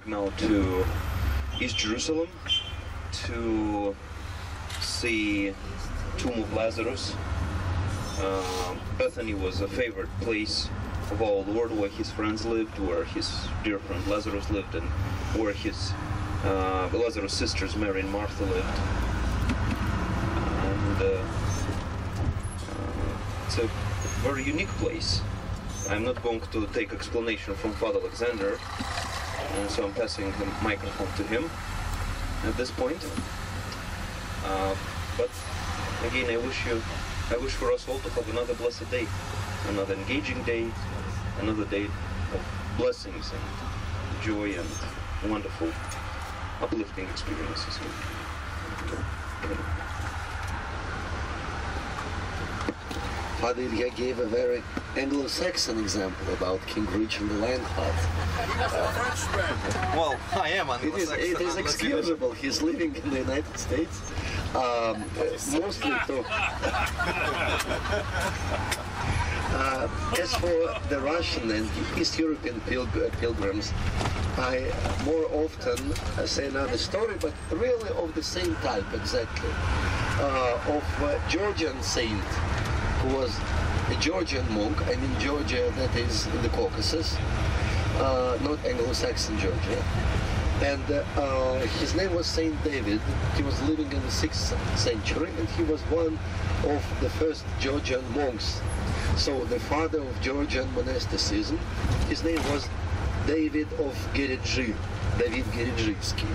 now to East Jerusalem to see tomb of Lazarus. Bethany was a favorite place of our Lord, where his friends lived, where his dear friend Lazarus lived, and where his Lazarus' sisters Mary and Martha lived. And it's a very unique place. I'm not going to take explanation from Father Alexander, and so I'm passing the microphone to him at this point. But again, I wish for us all to have another blessed day, another engaging day, another day of blessings and joy and wonderful, uplifting experiences. Father Ilya gave a very Anglo-Saxon example about King Richard the Lionheart. Well, I am Anglo-Saxon. It is excusable. He's living in the United States, mostly to... As for the Russian and East European pilgrims, I more often say another story, but really of the same type exactly, of a Georgian saint who was a Georgian monk. I mean Georgia, that is in the Caucasus, not Anglo-Saxon Georgia. And his name was Saint David. He was living in the 6th century, and he was one of the first Georgian monks. So the father of Georgian monasticism, his name was David of Geredzi, David Geredzi.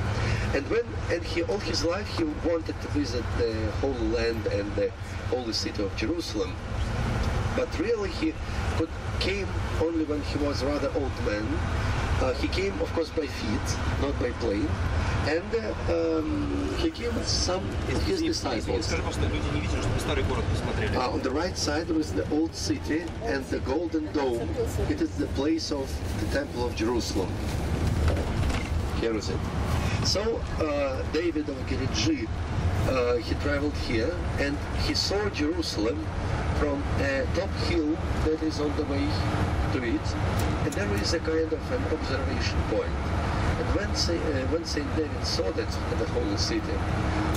And he all his life he wanted to visit the Holy Land and the holy city of Jerusalem. But really he came only when he was rather old man. He came, of course, by feet, not by plane. And he came with some of his disciples. On the right side there is the old city and the Golden Dome. It is the place of the Temple of Jerusalem. Here is it. So David of Geredzi, he traveled here and he saw Jerusalem from a top hill that is on the way to it, and there is a kind of an observation point. And when Saint David saw that the holy city,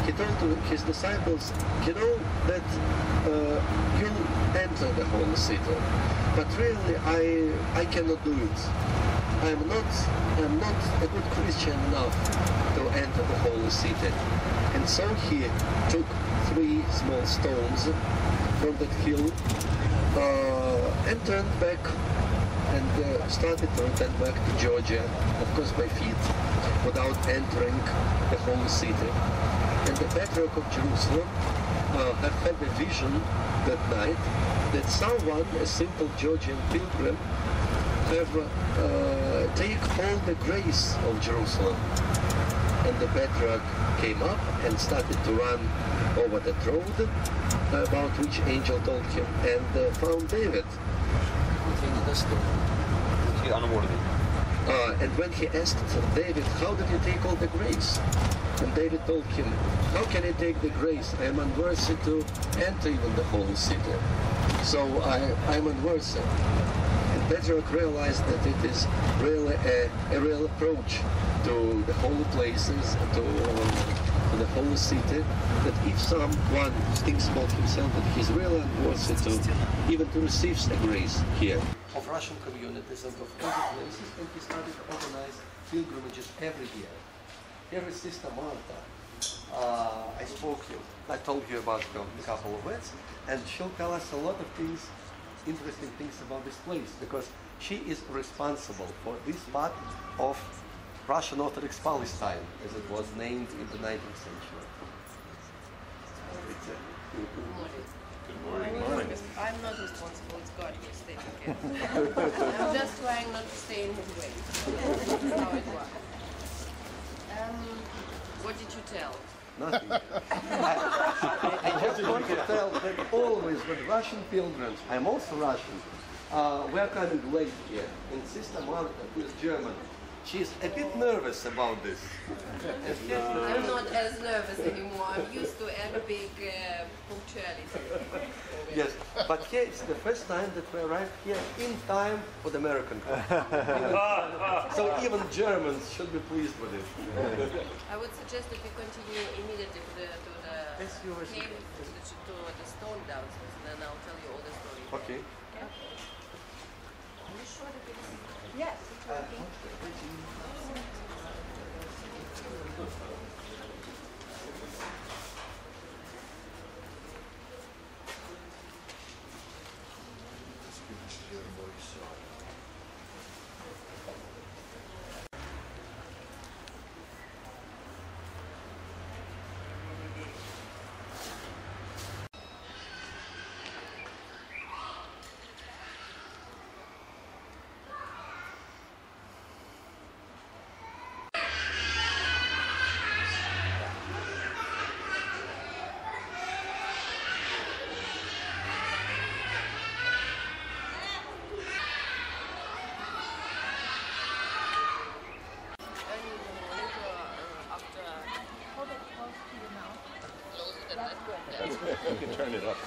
he told to his disciples, you know that you'll enter the holy city, but really I cannot do it. I'm not a good Christian enough to enter the holy city. And so he took 3 small stones from that hill and turned back and started to return back to Georgia, of course by feet, without entering the holy city. And the Patriarch of Jerusalem had a vision that night that someone, a simple Georgian pilgrim, have take all the grace of Jerusalem. And the Patriarch came up and started to run over that road, about which angel told him, and found David. And when he asked David, how did you take all the grace? And David told him, how can I take the grace? I am unworthy to enter even the holy city. So I am unworthy. And Patriarch realized that it is really a real approach to the holy places, to the holy city, that if someone thinks about himself that he's really unworthy to even to receive the grace here. Of Russian communities and of other places, and he started to organize pilgrimages every year. Here is Sister Martha. I told you about her a couple of words, and she'll tell us a lot of things, interesting things about this place, because she is responsible for this part of Russian Orthodox Palestine, as it was named in the 19th century. Good morning. I'm not responsible, it's God who's taking care. I'm just trying not to stay in his way. That's how it works. What did you tell? Nothing. I just want to tell that always with Russian pilgrims, I'm also Russian, we are coming late here, and Sister Martha, who is German, she's a bit nervous about this. I'm not as nervous anymore. I'm used to Arabic punctuality. Yes, but here it's the first time that we arrived here in time for the American club. So even Germans should be pleased with it. I would suggest that we continue immediately to the Yes, you were cave, to the stone downstairs, and then I'll tell you all the story. Okay. Are you sure that it's... Yes, it's working. You can turn it up.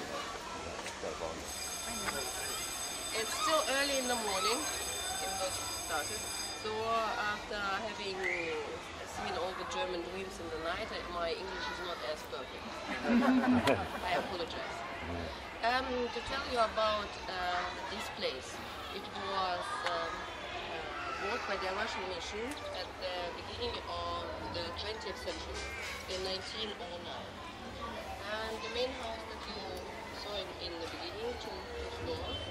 It's still early in the morning, even though it started. So after having seen all the German dreams in the night, my English is not as perfect. I apologize. To tell you about this place, it was bought by the Russian mission at the beginning of the 20th century, in 1909. And the main house that you saw in the beginning, two floors,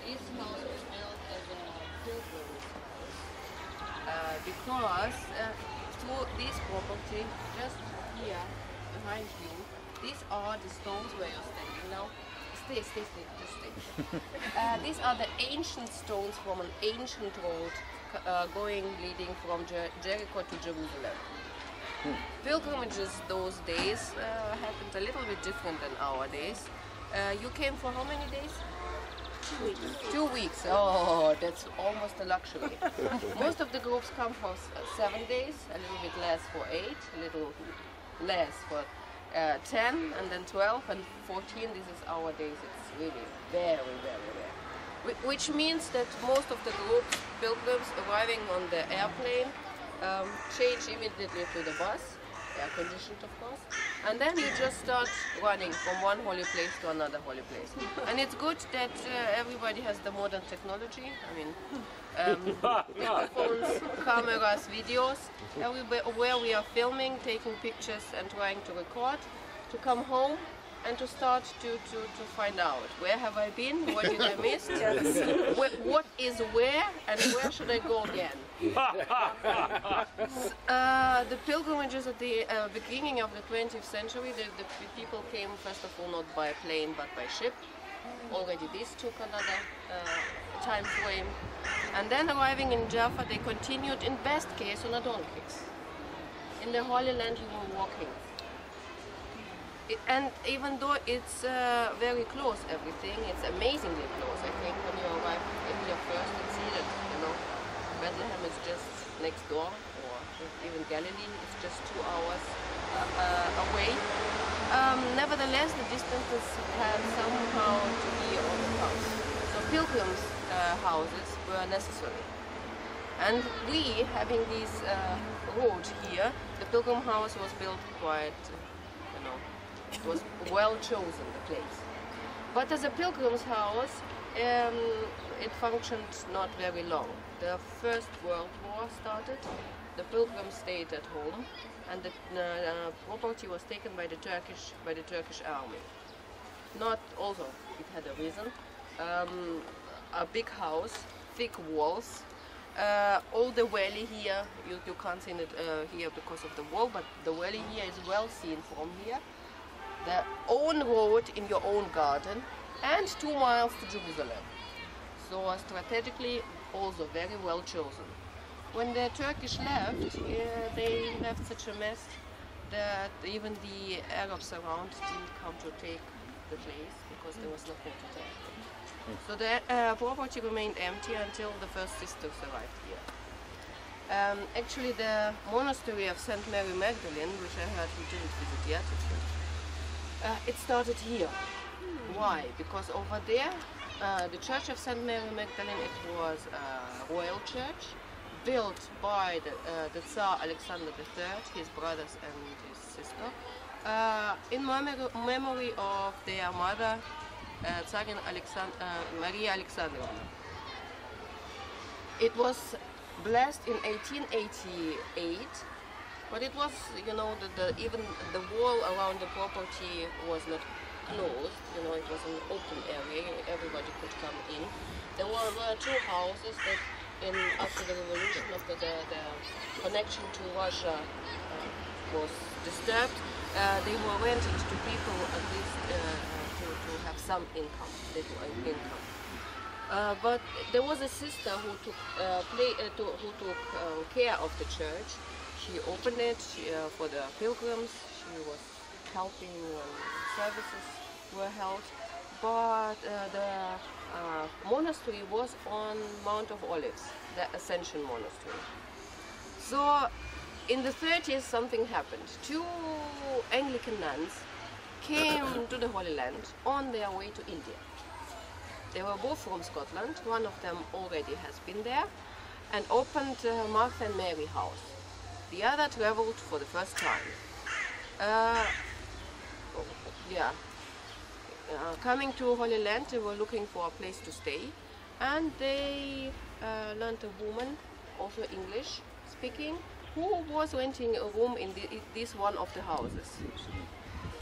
this house was built as a pilgrimage house. Because through this property, just here behind you, these are the stones where you're standing now. Stay. These are the ancient stones from an ancient road leading from Jericho to Jerusalem. Pilgrimages those days happened a little bit different than our days. You came for how many days? 2 weeks. 2 weeks. Oh, that's almost a luxury. Most of the groups come for 7 days, a little bit less for 8, a little less for 10, and then 12 and 14. This is our days. It's really very, very rare. Which means that most of the groups, pilgrims arriving on the airplane, change immediately to the bus, air conditioned of course, and then you just start running from one holy place to another holy place. And it's good that everybody has the modern technology. I mean, microphones, cameras, videos, where we are filming, taking pictures and trying to record, to come home and to start to find out where have I been, what did I miss, what is where, and where should I go again. The pilgrimages at the beginning of the 20th century, the people came first of all not by plane but by ship. Already this took another time frame. And then arriving in Jaffa, they continued in best case on a donkeys. In the Holy Land you were walking. And even though it's very close, everything, it's amazingly close. I think when you arrive here first and see that, you know, Bethlehem is just next door, or even Galilee, it's just 2 hours away. Nevertheless, the distances had somehow to be overcome. So pilgrims' houses were necessary. And we, having this road here, the pilgrim house was built quite, you know, it was well chosen, the place. But as a pilgrim's house, it functioned not very long. The First World War started, the pilgrims stayed at home, and the property was taken by the Turkish army. Not also, it had a reason. A big house, thick walls, all the valley here, you can't see it here because of the wall, but the valley here is well seen from here. The own road in your own garden, and 2 miles to Jerusalem. So strategically also very well chosen. When the Turkish left, they left such a mess that even the Arabs around didn't come to take the place because there was nothing to take. So the property remained empty until the first sisters arrived here. Actually, the monastery of St. Mary Magdalene, which I heard you didn't visit yet, it started here. Why? Because over there, the Church of St. Mary Magdalene, it was a royal church built by the Tsar Alexander III, his brothers and his sister, in memory of their mother, Tsarin Maria Alexandrovna. It was blessed in 1888, but it was, you know, even the wall around the property was not closed, you know, it was an open area, everybody could come in. There were two houses that after the revolution, after the connection to Russia was disturbed, they were rented to people at least to have some income, but there was a sister who took care of the church. She opened it for the pilgrims. She was helping when services were held. But the monastery was on Mount of Olives, the Ascension Monastery. So in the 30s something happened. Two Anglican nuns came to the Holy Land on their way to India. They were both from Scotland. One of them already has been there and opened Martha and Mary House. The other traveled for the first time. Coming to Holy Land, they were looking for a place to stay, and they learned a woman, also English speaking, who was renting a room in this one of the houses.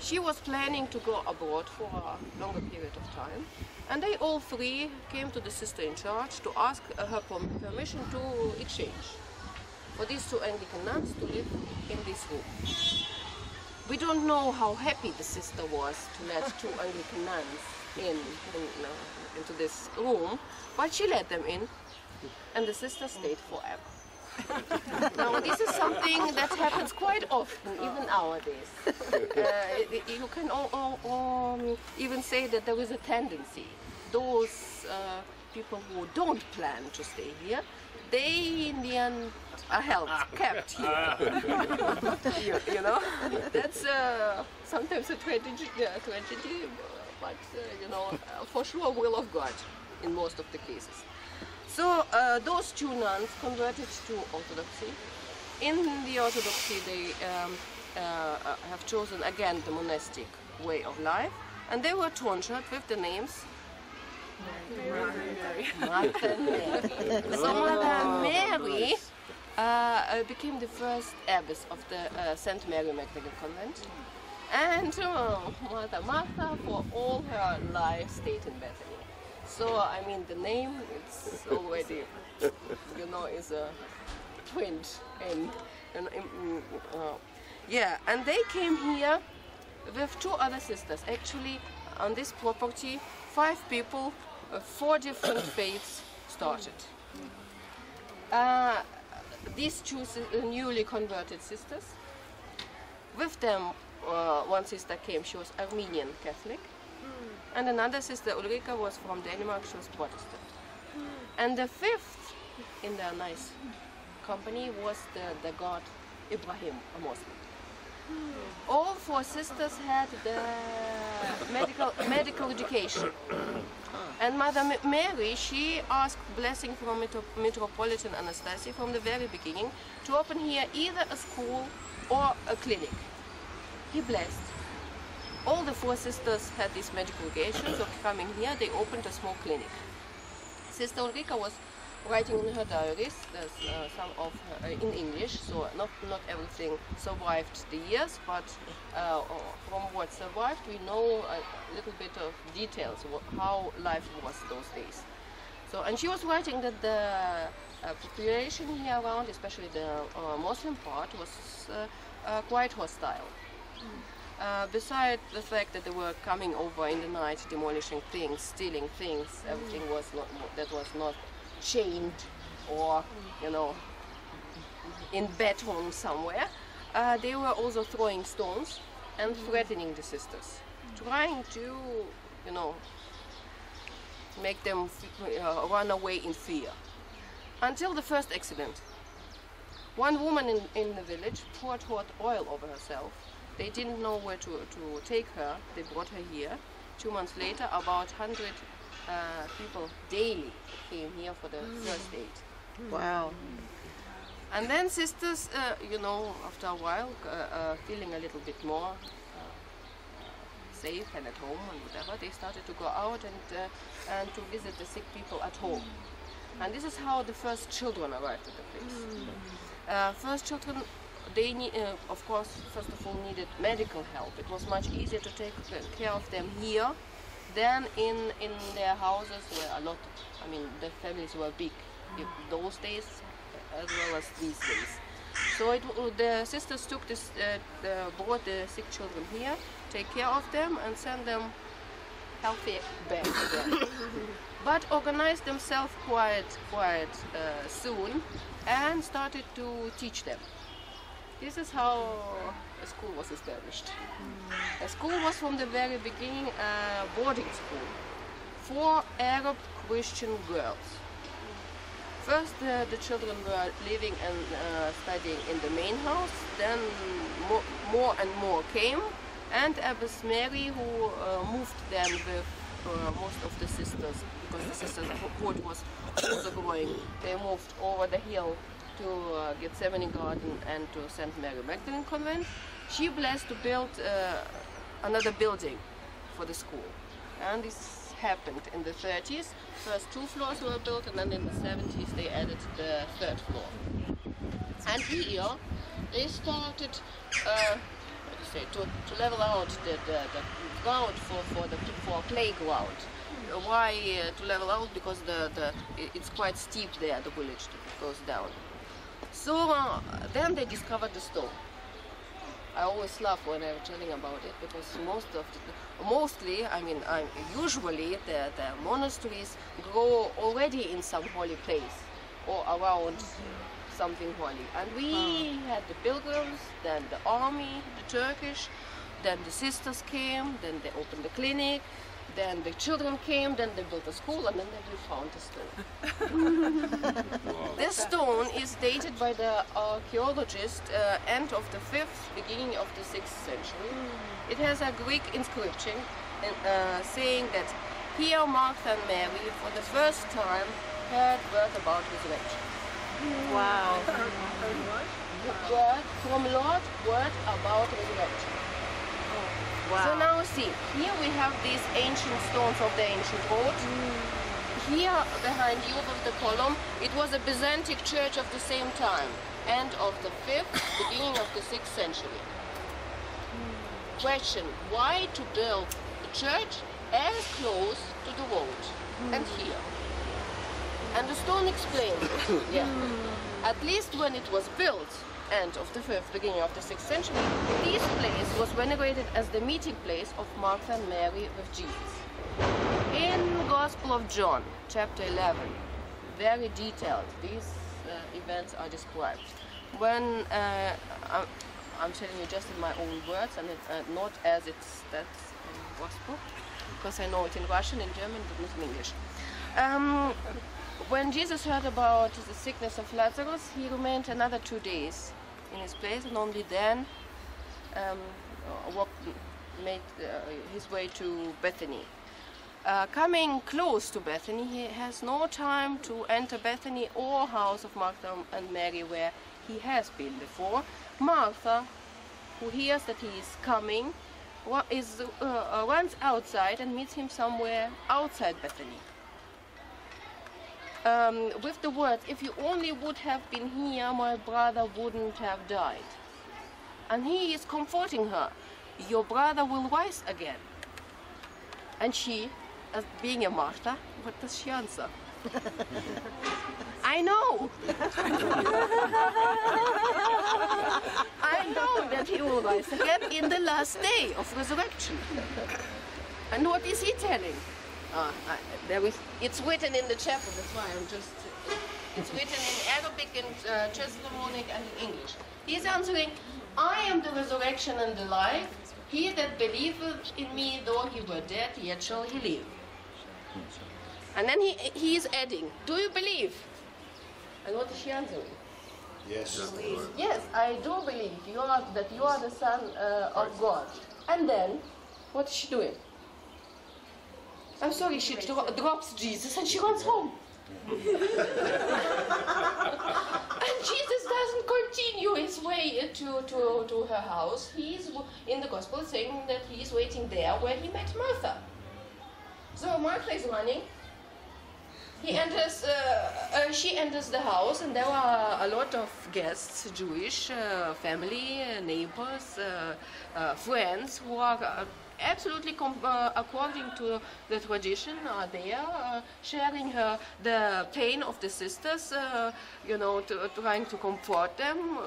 She was planning to go abroad for a longer period of time, and they all three came to the sister in charge to ask her permission to exchange for these two Anglican nuns to live in this room. We don't know how happy the sister was to let two Anglican nuns into this room, but she let them in, and the sister stayed forever. Now, this is something that happens quite often, even nowadays. You can even say that there is a tendency. Those people who don't plan to stay here, they in the end are kept here. you know, that's sometimes a tragedy, but you know, for sure, will of God in most of the cases. So those two nuns converted to Orthodoxy. In the Orthodoxy, they have chosen again the monastic way of life, and they were tonsured with the names Martha and Mary. So Mother Mary became the first abbess of the St. Mary Magdalene convent, and Mother Martha for all her life stayed in Bethany. So, I mean, the name, it's already, you know, is a twinge. Yeah, and they came here with two other sisters. Actually, on this property, 5 people, 4 different faiths started. These two newly converted sisters, with them, one sister came, she was Armenian Catholic. And another sister, Ulrika, was from Denmark, she was Protestant. And the 5th in their nice company was the god Ibrahim, a Muslim. All 4 sisters had the medical education. And Mother Mary, she asked blessing from Metropolitan Anastasia from the very beginning to open here either a school or a clinic. He blessed. All the 4 sisters had this medical education, so coming here, they opened a small clinic. Sister Ulrika was writing in her diaries, there's some of her in English, so not everything survived the years, but from what survived, we know a little bit of details of how life was those days. So, and she was writing that the population here around, especially the Muslim part, was quite hostile. Beside the fact that they were coming over in the night, demolishing things, stealing things, everything was not chained or, you know, in bedroom somewhere. They were also throwing stones and threatening the sisters, trying to, you know, make them run away in fear. Until the first accident. One woman in the village poured hot oil over herself. They didn't know where to take her. They brought her here. 2 months later, about 100 people daily came here for the first aid. Wow. And then sisters, you know, after a while, feeling a little bit more safe and at home and whatever, they started to go out and to visit the sick people at home. And this is how the first children arrived at the place. First children, they of course, first of all, needed medical help. It was much easier to take care of them here than in their houses, where a lot, I mean, the families were big in those days as well as these days. So the sisters took this, brought the sick children here, take care of them, and send them healthy back again. But organized themselves quite soon and started to teach them. This is how a school was established. A school was from the very beginning a boarding school for Arab Christian girls. First the children were living and studying in the main house, then more and more came, and Abbess Mary, who moved them with most of the sisters, because the sisters' court was also growing. They moved over the hill to Gethsemane Garden and to St. Mary Magdalene Convent. She blessed to build another building for the school, and this happened in the 30s. First 2 floors were built, and then in the 70s they added the 3rd floor. And here they started to level out the ground for a playground. Why to level out? Because it's quite steep there, the village goes down. So then they discovered the stone. I always laugh when I'm telling about it, because mostly, I mean, usually the monasteries grow already in some holy place or around something holy. And we had the pilgrims, then the army, the Turkish, then the sisters came, then they opened the clinic, then the children came, then they built a school, and then they found the stone. This stone is dated by the archaeologist end of the 5th, beginning of the 6th century. It has a Greek inscription saying that here Martha and Mary for the first time heard word about resurrection. Wow. Word from Lord, word about resurrection. Wow. So now see, here we have these ancient stones of the ancient road. Here behind you with the column, it was a Byzantine church of the same time, end of the 5th, beginning of the 6th century. Question, why to build a church as close to the road and here? And the stone explains it. Yeah. At least when it was built, end of the 5th, beginning of the 6th century, this place was venerated as the meeting place of Martha and Mary with Jesus. In Gospel of John, chapter 11, very detailed, these events are described. When I'm telling you just in my own words, and not as it's that's in Gospel, because I know it in Russian, in German, but not in English. When Jesus heard about the sickness of Lazarus, he remained another 2 days in his place, and only then made his way to Bethany. Coming close to Bethany, he has no time to enter Bethany or house of Martha and Mary, where he has been before. Martha, who hears that he is coming, runs outside and meets him somewhere outside Bethany. With the words, if you only would have been here, my brother wouldn't have died. And he is comforting her. Your brother will rise again. And she, as being a Martha, what does she answer? I know. I know that he will rise again in the last day of resurrection. And what is he telling? It's written in the chapel, that's why I'm just... It's written in Arabic, in Thessalonic, and in English. He's answering, I am the resurrection and the life. He that believeth in me, though he were dead, yet shall he live. And then he is adding, do you believe? And what is she answering? Yes. Yes, I do believe that you are the Son of God. And then, what is she doing? I'm sorry, she drops Jesus and she runs home. And Jesus doesn't continue his way to her house. He's in the gospel saying that he's waiting there where he met Martha. So Martha is running. She enters the house, and there are a lot of guests, Jewish family, neighbors, friends who are absolutely according to the tradition are there, sharing the pain of the sisters, trying to comfort them.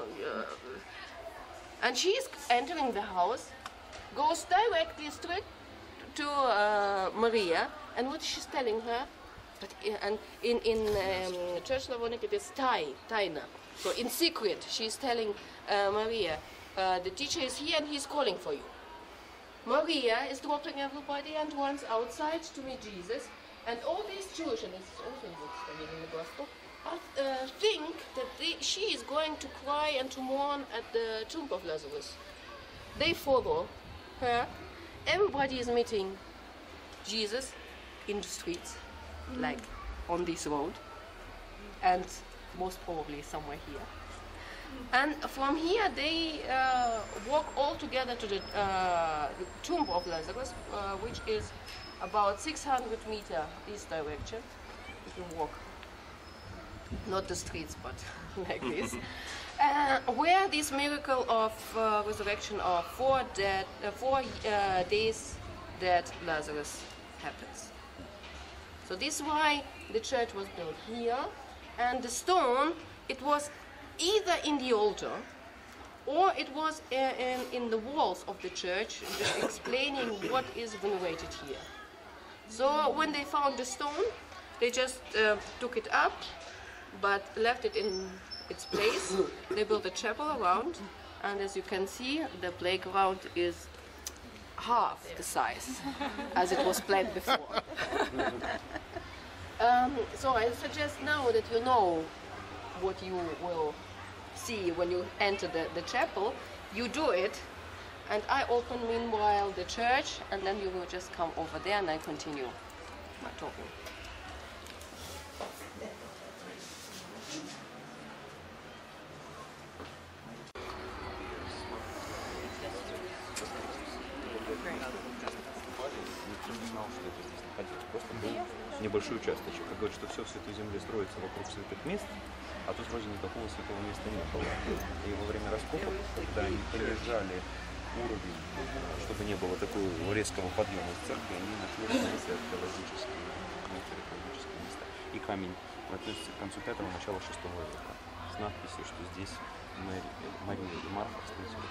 And she is entering the house, goes directly straight to Maria, and what she's telling her, but in Church Slavonic it is Taina. So in secret, she's telling Maria, the teacher is here and he's calling for you. Maria is dropping everybody and runs outside to meet Jesus. And all these Jewish, and it's also in the Gospel, think that she is going to cry and to mourn at the tomb of Lazarus. They follow her. Everybody is meeting Jesus in the streets, like on this road, and most probably somewhere here. And from here they walk all together to the tomb of Lazarus, which is about 600 meters east direction. You can walk, not the streets, but like this. Where this miracle of resurrection of 4 days dead Lazarus happens. So this is why the church was built here, and the stone, it was either in the altar or it was in the walls of the church, explaining what is venerated here. So when they found the stone, they just took it up, but left it in its place. They built a chapel around, and as you can see, the playground is half the size as it was planned before. So I suggest now that you know what you will see when you enter the chapel, you do it, and I open meanwhile the church, and then you will just come over there and I continue my talking. Небольшой участочек. Как говорят, что все в Святой Земле строится вокруг святых мест, а тут вроде никакого святого места не было. И во время раскопок, когда они понижали уровень, чтобы не было такого резкого подъема в церкви, они нашли археологические места. И камень относится к концу 5-го, начала 6 века с надписью, что здесь Мария и Марфа встретились.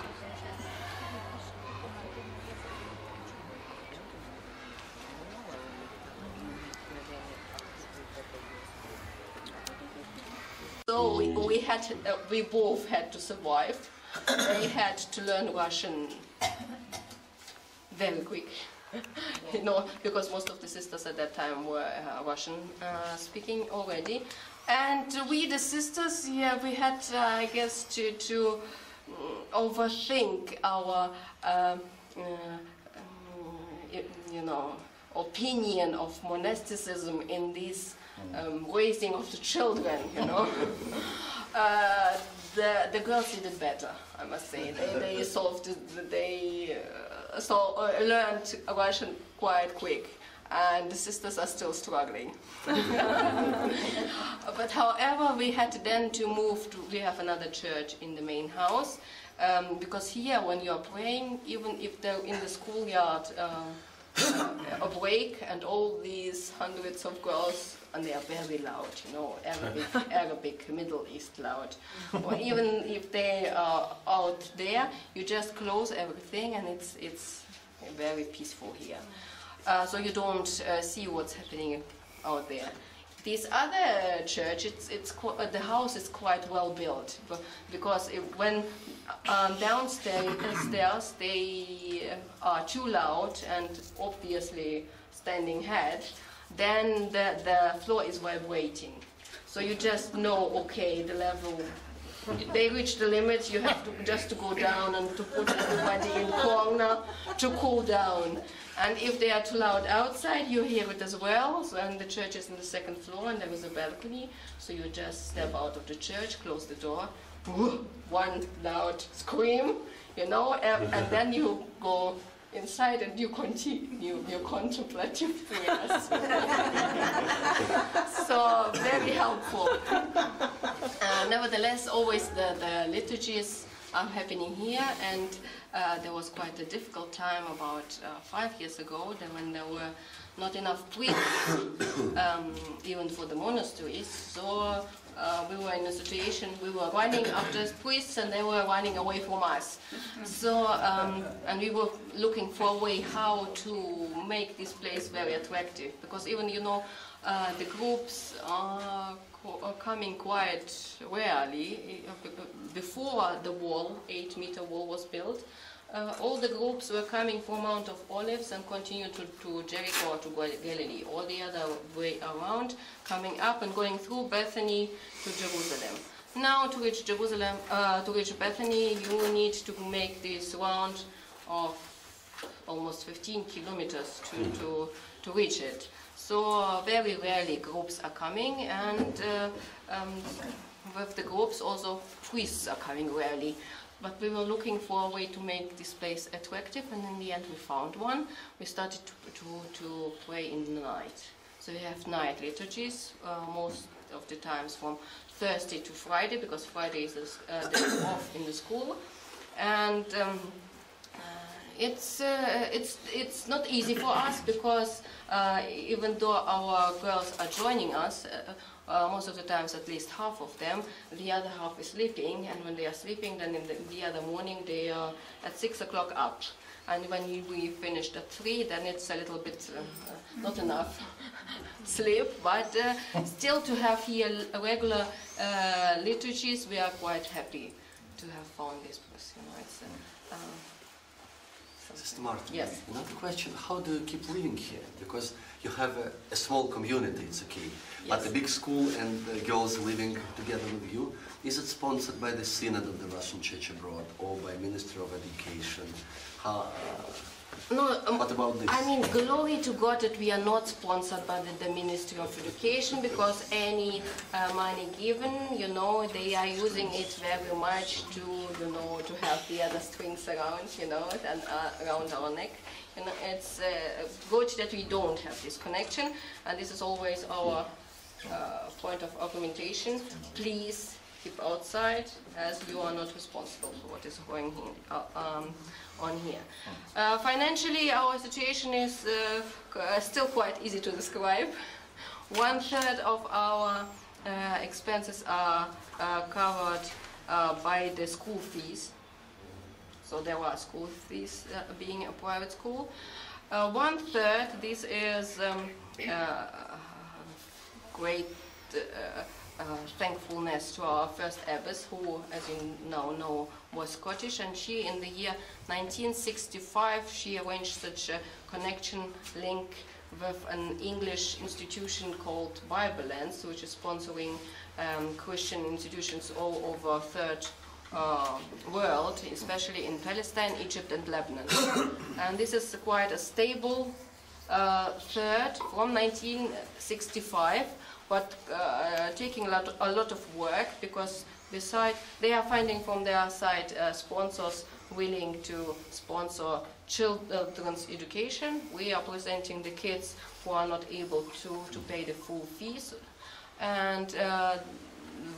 So we both had to survive. They had to learn Russian very quick, because most of the sisters at that time were Russian speaking already. And we, the sisters, yeah, we had, I guess, to overthink our, opinion of monasticism in this raising of the children, The girls did it better, I must say. They learned Russian quite quick, and the sisters are still struggling. But however, we had then to move to, we have another church in the main house, because here when you are praying, even if they're in the schoolyard, a break, and all these hundreds of girls, and they are very loud, Arabic, Middle East loud. Or even if they are out there, you just close everything, and it's very peaceful here. So you don't see what's happening out there. This other church, the house is quite well built, because when downstairs they are too loud and obviously standing head, then the floor is vibrating. So you just know, okay, the level they reach the limit, you have to just to go down and to put everybody in corner to cool down. And if they are too loud outside, you hear it as well. So, and the church is in the second floor, and there is a balcony. So you just step out of the church, close the door, one loud scream, you know, and then you go inside and you continue your contemplative prayers. So very helpful. Nevertheless, always the liturgies are happening here, and there was quite a difficult time about 5 years ago, when there were not enough priests, even for the monasteries. So we were in a situation, we were running after priests and they were running away from us. So, and we were looking for a way how to make this place very attractive, because even, you know, the groups are coming quite rarely. Before the wall, 8-meter wall was built, all the groups were coming from Mount of Olives and continued to Jericho or to Galilee, or the other way around, coming up and going through Bethany to Jerusalem. Now to reach Jerusalem, to reach Bethany, you need to make this round of almost 15 kilometers to reach it. So very rarely groups are coming, and with the groups also priests are coming rarely. But we were looking for a way to make this place attractive, and in the end we found one. We started to pray in the night. So we have night liturgies, most of the times from Thursday to Friday, because Friday is the day off in the school. And it's not easy for us, because even though our girls are joining us, most of the times at least half of them, the other half is sleeping, and when they are sleeping, then in the other morning they are at 6 o'clock up. And when we finished at 3, then it's a little bit not enough sleep, but still to have here regular liturgies, we are quite happy to have found this place. You know, it's Sister Martin, yes. Another question, how do you keep living here? Because you have a small community, it's okay, yes. But a big school and girls living together with you, is it sponsored by the Synod of the Russian Church Abroad or by Ministry of Education? What about this? I mean, glory to God that we are not sponsored by the Ministry of Education, because any money given, you know, they are using it very much to, you know, to have the other strings around, you know, and around our neck. You know, it's good that we don't have this connection, and this is always our point of argumentation. Please keep outside, as you are not responsible for what is going on here. Financially, our situation is still quite easy to describe. 1/3 of our expenses are covered by the school fees. So there are school fees being a private school. 1/3, this is great thankfulness to our first abbess, who, as you now know, was Scottish, and she, in the year 1965, she arranged such a connection link with an English institution called Bible Lands, which is sponsoring Christian institutions all over Third world, especially in Palestine, Egypt and Lebanon. And this is quite a stable third from 1965, but taking a lot of work, because besides they are finding from their side sponsors willing to sponsor children's education. We are presenting the kids who are not able to pay the full fees, and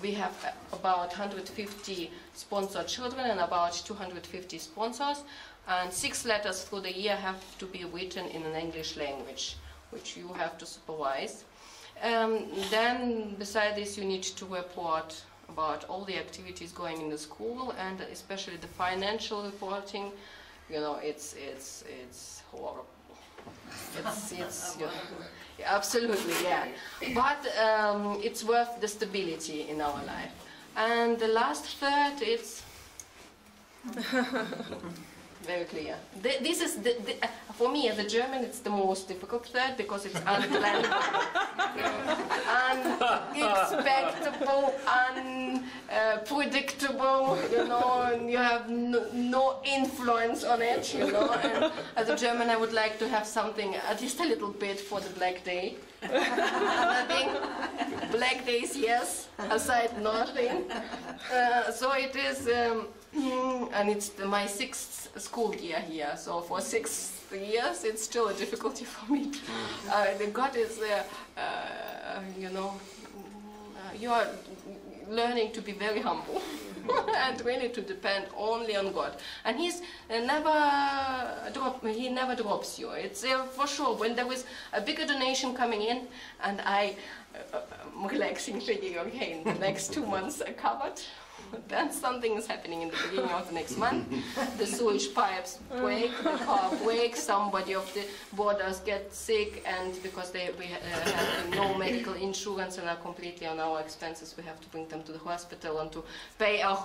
we have about 150 sponsored children and about 250 sponsors, and 6 letters through the year have to be written in an English language, which you have to supervise. Then beside this, you need to report about all the activities going in the school, and especially the financial reporting. You know, it's horrible. It's you know, yeah, absolutely, yeah. But it's worth the stability in our life. And the last third, it's very clear. This is for me as a German, it's the most difficult third because it's unplannable, unexpectable, unpredictable. You know, and you have no influence on it. You know, and as a German, I would like to have something at least a little bit for the Black Day. Nothing. Black days, yes. Aside, nothing. So it is. And it's my 6th school year here, so for 6 years it's still a difficulty for me. God is, you know, you are learning to be very humble and really to depend only on God. And He never drops you. It's for sure when there is a bigger donation coming in, and I'm relaxing, thinking, okay, the next 2 months are covered. Then something is happening in the beginning of the next month. The sewage pipes break, the car breaks, somebody of the boarders get sick, and because we have no medical insurance and are completely on our expenses, we have to bring them to the hospital and to pay a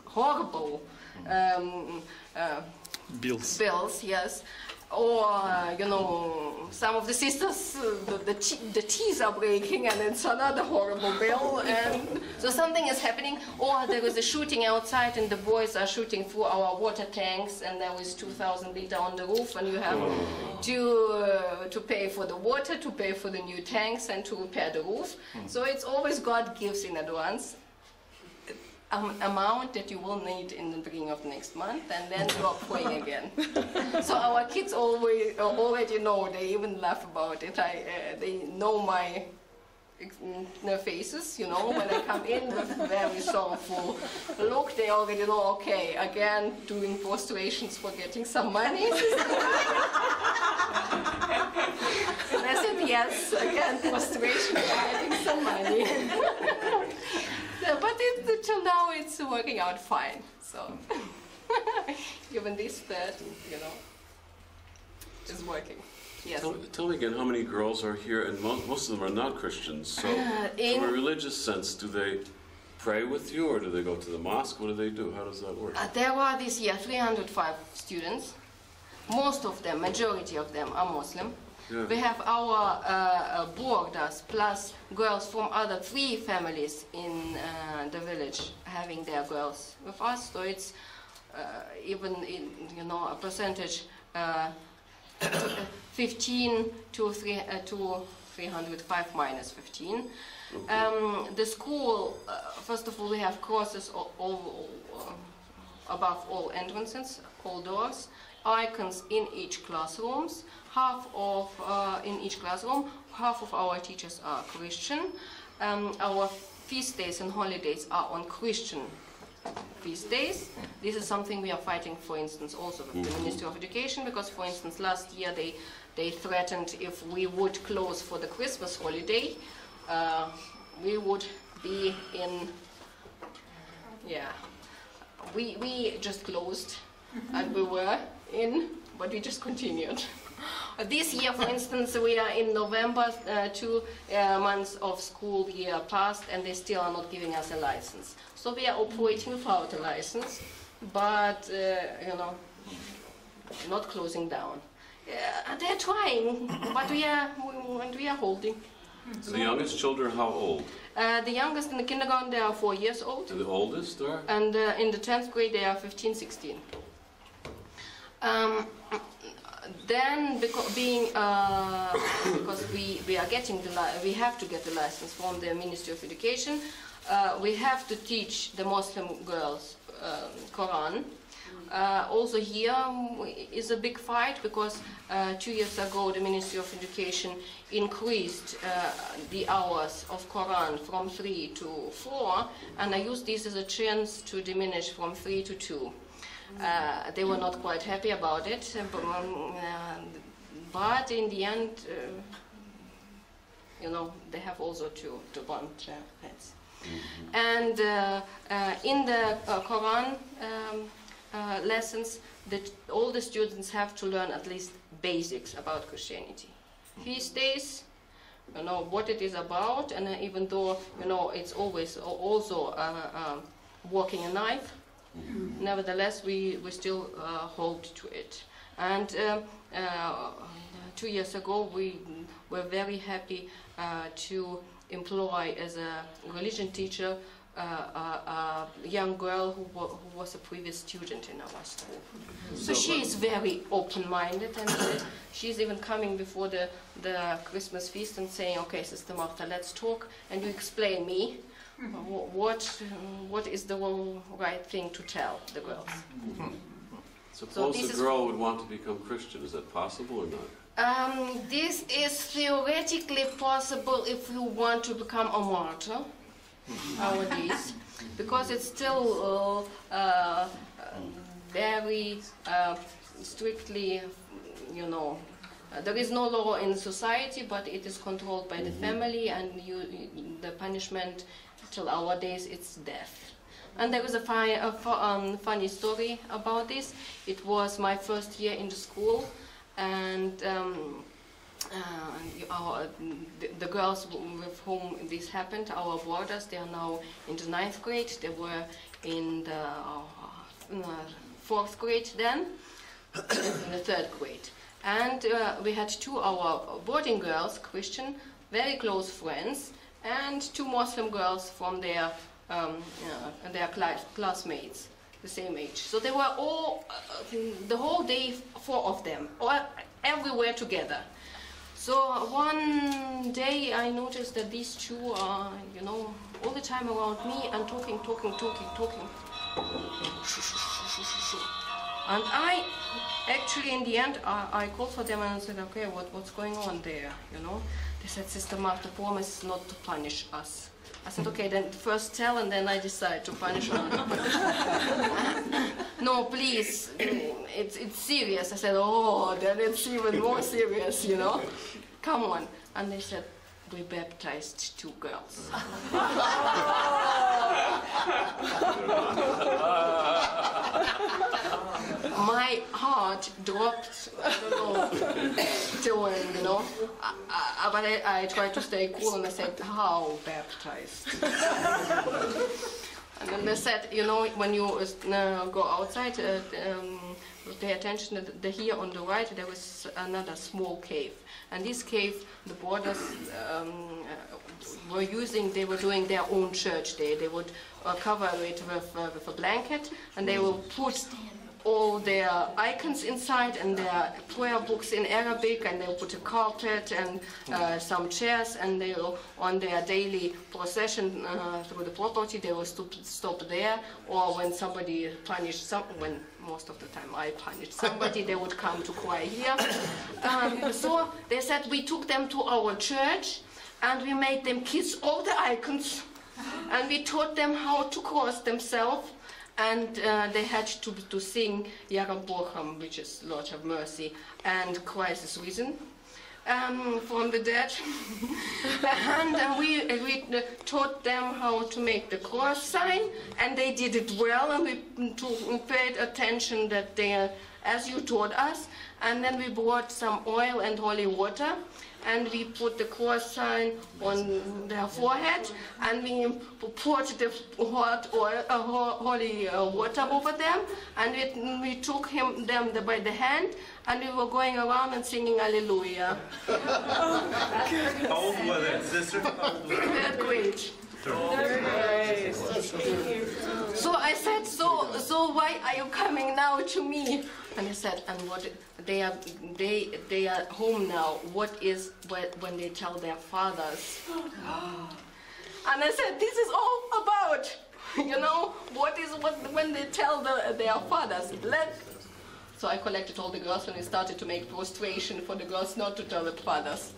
horrible bills, yes. Or, you know, some of the sisters, the teeth are breaking and it's another horrible bill. And so something is happening. Or there is a shooting outside and the boys are shooting through our water tanks, and there is 2,000 liters on the roof, and you have to pay for the water, to pay for the new tanks, and to repair the roof. So it's always God gives in advance amount that you will need in the beginning of next month, and then you are praying again. So our kids already know, they even laugh about it. They know their faces, you know, when I come in with a very sorrowful look, they already know, okay, again, doing prostrations for getting some money. And I said, yes, again, prostration for getting some money. But till now it's working out fine. So even this third, you know, is working. Yes. Tell me again, how many girls are here? And most of them are not Christians. So from a religious sense, do they pray with you, or do they go to the mosque? What do they do? How does that work? There were this year 305 students. Most of them, majority of them, are Muslim. Yeah. We have our boarders plus girls from other 3 families in the village having their girls with us. So it's even in, you know, a percentage 15 to 305 minus 15. Okay. The school, first of all, we have crosses above all entrances, all doors, icons in each classrooms. In each classroom, half of our teachers are Christian. Our feast days and holidays are on Christian feast days. This is something we are fighting, for instance, also with the Ministry of Education, because, for instance, last year they threatened if we would close for the Christmas holiday, we would be in, we just closed and we were in, but we just continued. This year, for instance, we are in November, 2 months of school year passed, and they still are not giving us a license. So we are operating without a license, but, you know, not closing down. They're trying, but we are holding. So the youngest children, how old? The youngest in the kindergarten, they are 4 years old. And the oldest are? And in the 10th grade, they are 15, 16. Then, because we are getting we have to get the license from the Ministry of Education. We have to teach the Muslim girls Quran. Also here is a big fight, because 2 years ago the Ministry of Education increased the hours of Quran from 3 to 4, and I used this as a chance to diminish from 3 to 2. They were not quite happy about it, but in the end, you know, they have also to bond their heads. And in the Quran lessons, all the students have to learn at least basics about Christianity. Feast days, you know, what it is about, and even though, you know, it's always also walking a knife, Nevertheless, we still hold to it. And 2 years ago, we were very happy to employ as a religion teacher a young girl who was a previous student in our school. So she is very open-minded, and she's even coming before the Christmas feast and saying, "Okay, Sister Martha, let's talk, and you explain me what is the right thing to tell the girls." Suppose a girl would want to become Christian. Is that possible or not? This is theoretically possible if you want to become a martyr nowadays, because it's still very strictly, you know, there is no law in society, but it is controlled by the family, and the punishment till our days it's death. And there was a funny story about this. It was my first year in the school, and the girls with whom this happened, our boarders, they are now in the 9th grade. They were in the 4th grade then, in the 3rd grade. And we had 2 our boarding girls, Christian, very close friends, and 2 Muslim girls from their classmates, the same age. So they were all, the whole day, 4 of them, all everywhere together. So one day I noticed that these 2 are, you know, all the time around me and talking. And I actually, in the end, I called for them and I said, "Okay, what's going on there, you know?" They said, "Sister Martha promised not to punish us." I said, "Okay, then first tell, and then I decide to punish or not." "No, please, it's serious." I said, "Oh, then it's even more serious, you know. Come on." And they said, "We baptized 2 girls." My heart dropped, I don't know, till when, you know. But I tried to stay cool, and I said, "How baptized?" And then they said, "You know, when you go outside, pay attention that here on the right there was another small cave. And this cave, the boarders were using, they were doing their own church there. They would cover it with a blanket, and they will put all their icons inside and their prayer books in Arabic, and they'll put a carpet and some chairs, and they will, on their daily procession through the property, they will stop there, or when somebody punished when most of the time I punished somebody, they would come to cry here. So they said we took them to our church and we made them kiss all the icons, and we taught them how to cross themselves. And they had to sing Yaram Borham, which is Lord have mercy, and Christ is risen from the dead. And we taught them how to make the cross sign, and they did it well, and we paid attention that they, as you taught us. And then we brought some oil and holy water, and we put the cross sign on their forehead, and we poured the hot oil, holy water over them, and we took them by the hand, and we were going around and singing Alleluia. How old were they, sister? Third grade. So I said, so why are you coming now to me? And he said, and what they are home now. What is when they tell their fathers? And I said, this is all about, you know, when they tell their fathers. So I collected all the girls, and we started to make prostration for the girls not to tell the fathers.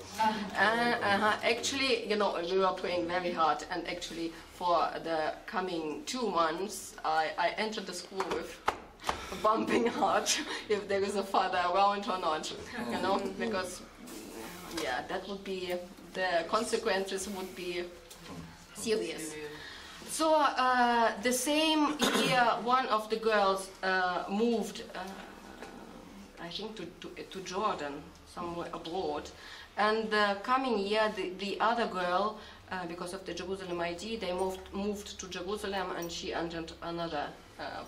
Actually, you know, we were praying very hard, and actually for the coming 2 months, I entered the school with a bumping heart, if there is a father around or not, you know, because, yeah, that would be, the consequences would be serious. So the same year, one of the girls moved, I think to Jordan, somewhere abroad. And the coming year, the other girl, because of the Jerusalem ID, they moved to Jerusalem, and she entered another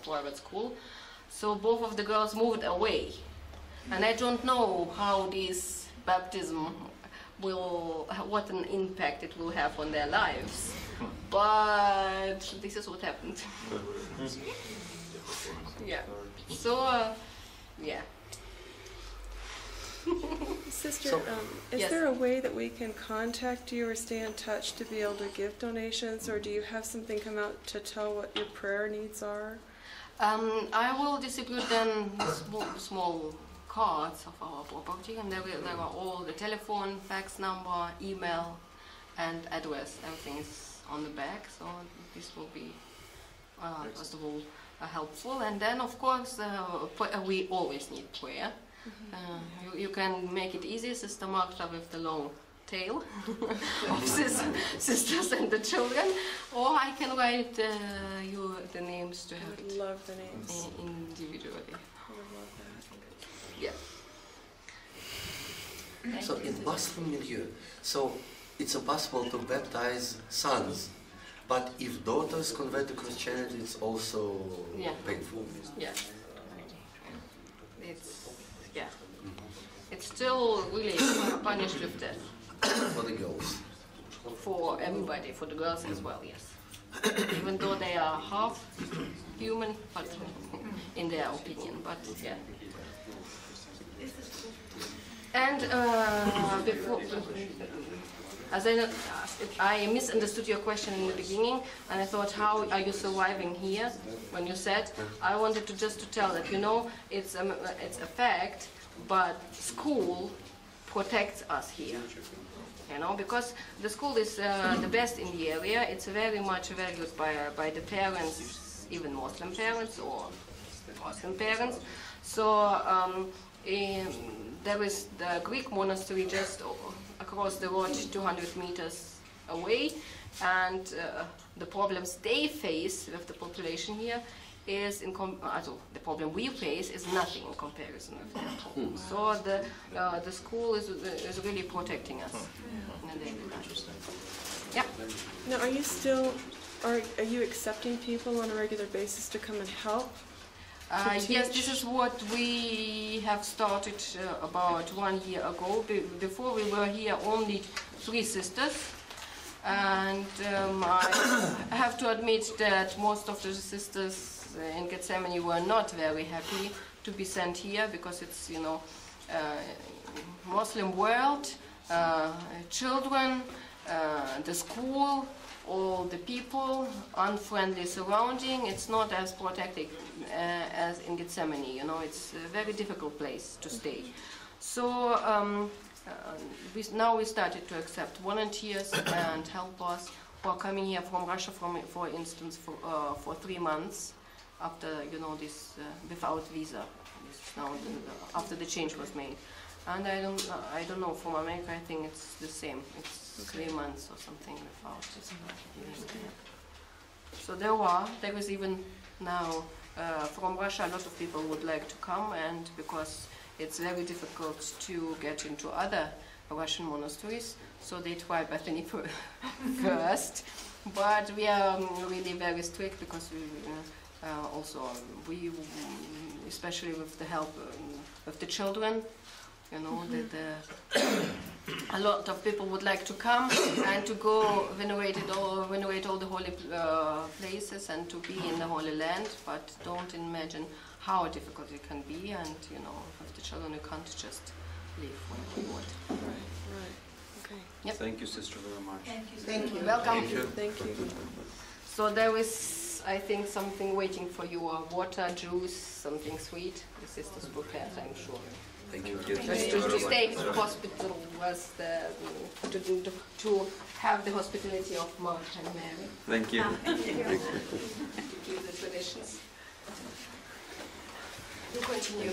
private school. So both of the girls moved away. And I don't know how this baptism will, what an impact it will have on their lives. But this is what happened. Yeah. So, yeah. Sister, is yes. there a way that we can contact you or stay in touch to be able to give donations, or do you have something come out to tell what your prayer needs are? I will distribute then small cards of our property, and there are all the telephone, fax number, email, and address. Everything is on the back, so this will be first of all helpful. And then, of course, we always need prayer. You can make it easy, Sister Marta with the long tail of sisters and the children, or I can write you the names to have it. Love the names individually. I would love that. Yeah. So in Muslim milieu, so it's impossible to baptize sons, but if daughters convert to Christianity, it's also painful. Yeah. It's still really punished with death. For the girls. For everybody, for the girls as well, yes. Even though they are half human, but in their opinion, but yeah. And before, as I misunderstood your question in the beginning, and I thought, how are you surviving here? When you said, I wanted to just to tell that, you know, it's a fact, but school protects us here. You know, because the school is the best in the area. It's very much valued by the parents, even Muslim parents or Muslim parents. So there is the Greek monastery just across the road, 200 meters away, and the problems they face with the population here is the problem we face is nothing in comparison with their problem. So the school is really protecting us in a daily life. Yeah. Now, are you accepting people on a regular basis to come and help? Yes, this is what we have started about 1 year ago. Before we were here only 3 sisters, and I have to admit that most of the sisters in Gethsemane were not very happy to be sent here, because it's, you know, Muslim world, children, the school, all the people, unfriendly surrounding. It's not as protected as in Gethsemane, you know, it's a very difficult place to stay. So now we started to accept volunteers and helpers who are coming here from Russia, for instance, for 3 months after, you know, this without visa. This now after the change was made. And I don't know, from America I think it's the same. It's 3 months or something without visa. So there is even now from Russia a lot of people would like to come, and because it's very difficult to get into other Russian monasteries, so they try Bethany first. But we are really very strict, because we especially with the help of the children, you know, that a lot of people would like to come and to go venerate all the holy places and to be in the Holy Land, but don't imagine how difficult it can be, and, you know, with the children you can't just leave whenever you want. Right. Okay. Yep. Thank you, Sister, very much. Thank you. Welcome. Thank you. So there is, I think, something waiting for you, water, juice, something sweet. The sisters prepared, I'm sure. Thank you. Just to stay in the hospital was to have the hospitality of Martha and Mary. Thank you. To keep the traditions. You continue.